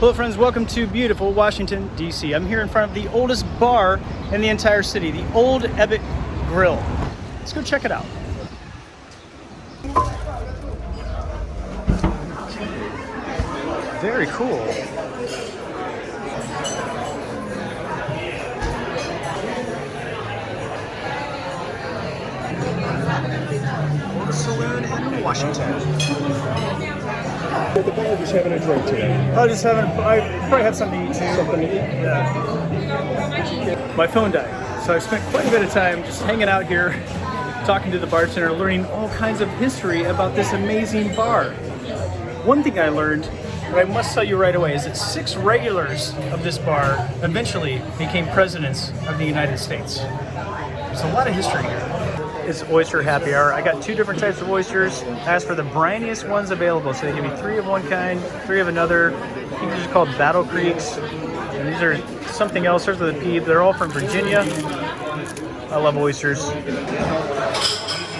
Hello friends, welcome to beautiful Washington, D.C. I'm here in front of the oldest bar in the entire city, the Old Ebbitt Grill. Let's go check it out. Very cool. Oldest saloon in Washington. At the bar, just having a drink today. I probably have something to eat too. Something to eat? Yeah. My phone died, so I spent quite a bit of time just hanging out here, talking to the bartender, learning all kinds of history about this amazing bar. One thing I learned that I must tell you right away is that 6 regulars of this bar eventually became presidents of the United States. There's a lot of history here. It's oyster happy hour. I got 2 different types of oysters. I asked for the briniest ones available, so they give me 3 of one kind, 3 of another. These are just called Battle Creeks, and these are something else. Starts with a P. They're all from Virginia. I love oysters. We've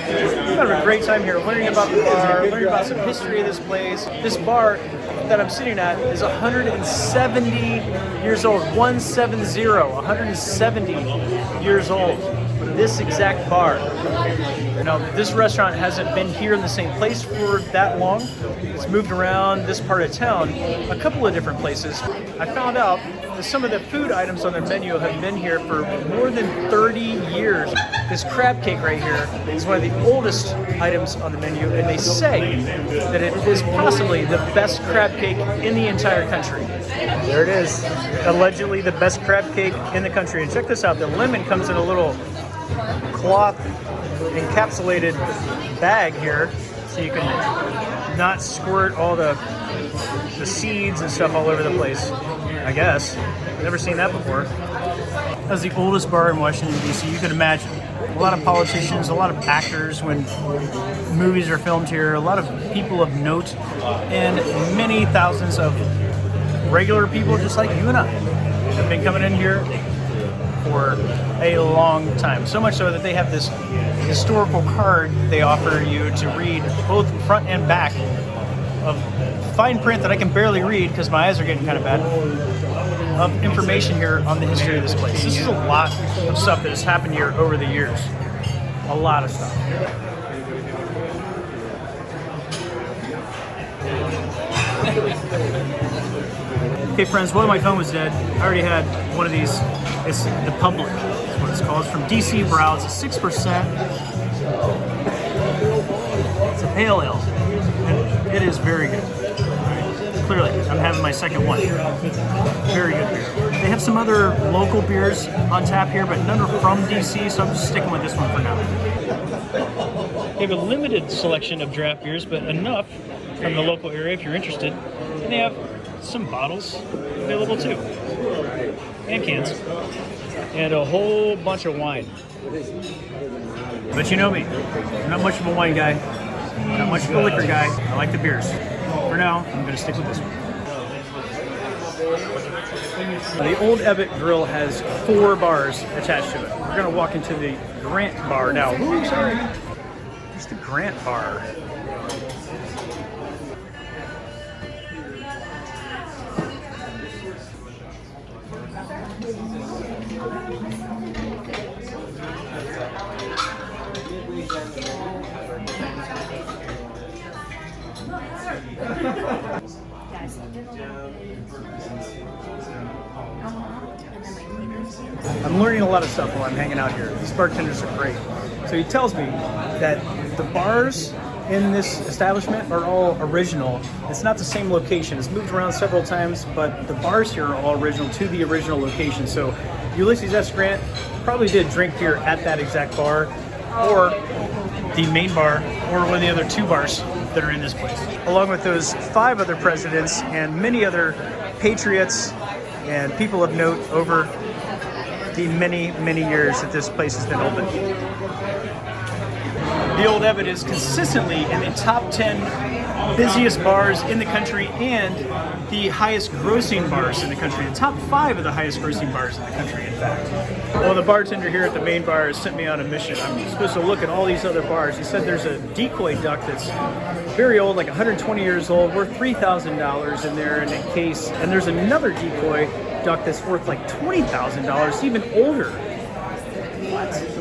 had a great time here learning about the bar, learning about some history of this place. This bar that I'm sitting at is 170 years old. 170 years old. This exact bar. Now, this restaurant hasn't been here in the same place for that long. It's moved around this part of town a couple of different places. I found out that some of the food items on their menu have been here for more than 30 years. This crab cake right here is one of the oldest items on the menu, and they say that it is possibly the best crab cake in the entire country. There it is. Allegedly the best crab cake in the country. And check this out, the lemon comes in a little cloth encapsulated bag here, so you can not squirt all the seeds and stuff all over the place, I guess. I've never seen that before. As the oldest bar in Washington, D.C., you can imagine a lot of politicians, a lot of actors when movies are filmed here, a lot of people of note, and many thousands of regular people just like you and I have been coming in here for a long time. So much so that they have this historical card they offer you to read both front and back of fine print that I can barely read because my eyes are getting kind of bad, of information here on the history of this place. This is a lot of stuff that has happened here over the years. A lot of stuff. Okay friends, while my phone was dead, I already had one of these. It's the Public, is what it's called. It's from D.C. Brow. It's a 6%. It's a pale ale. And it is very good. Clearly, I'm having my second one. Very good beer. They have some other local beers on tap here, but none are from D.C., so I'm just sticking with this one for now. They have a limited selection of draft beers, but enough from the local area if you're interested. And they have some bottles available too, and cans, and a whole bunch of wine. But you know me, I'm not much of a wine guy, not much of a liquor guy. I like the beers. For now, I'm going to stick with this one. The Old Ebbitt Grill has 4 bars attached to it. We're going to walk into the Grant Bar now. Ooh, sorry. It's the Grant Bar. I'm learning a lot of stuff while I'm hanging out here. These bartenders are great. So he tells me that the bars in this establishment are all original. It's not the same location. It's moved around several times, but the bars here are all original to the original location. So Ulysses S. Grant probably did drink beer at that exact bar, or the main bar, or one of the other 2 bars that are in this place. Along with those 5 other presidents and many other patriots and people of note over the many, many years that this place has been open. The Old Ebbitt is consistently in the top 10 busiest bars in the country and the highest grossing bars in the country. The top 5 of the highest grossing bars in the country, in fact. Well, the bartender here at the main bar has sent me on a mission. I'm supposed to look at all these other bars. He said there's a decoy duck that's very old, like 120 years old, worth $3,000 in there in a case. And there's another decoy duck that's worth like $20,000, even older. What?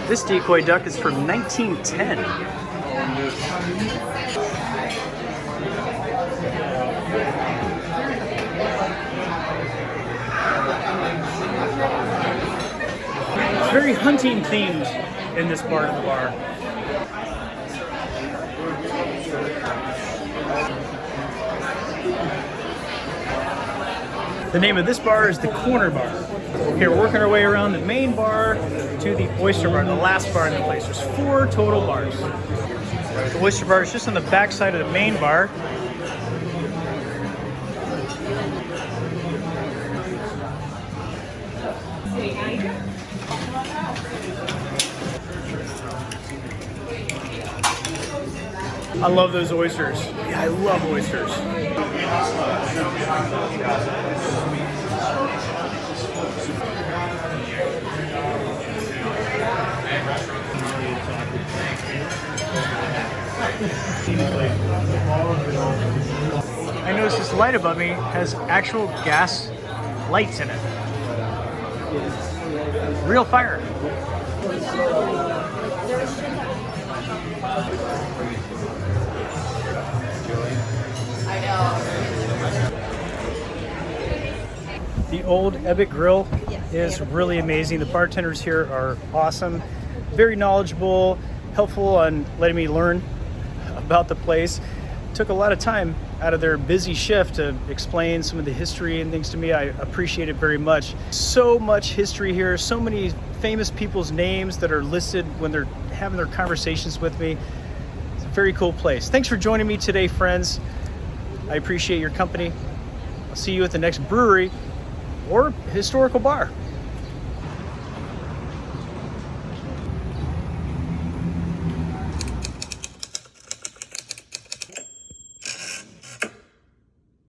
This decoy duck is from 1910. It's very hunting themed in this part of the bar. The name of this bar is the Corner Bar. Okay, we're working our way around the main bar to the Oyster Bar, the last bar in the place. There's 4 total bars. The Oyster Bar is just on the back side of the main bar. I love those oysters. Yeah, I love oysters. I noticed this light above me has actual gas lights in it. Real fire. The Old Ebbitt Grill is really amazing. The bartenders here are awesome, very knowledgeable, helpful on letting me learn about the place. Took a lot of time out of their busy shift to explain some of the history and things to me. I appreciate it very much. So much history here, so many famous people's names that are listed when they're having their conversations with me. It's a very cool place. Thanks for joining me today, friends. I appreciate your company. I'll see you at the next brewery or historical bar.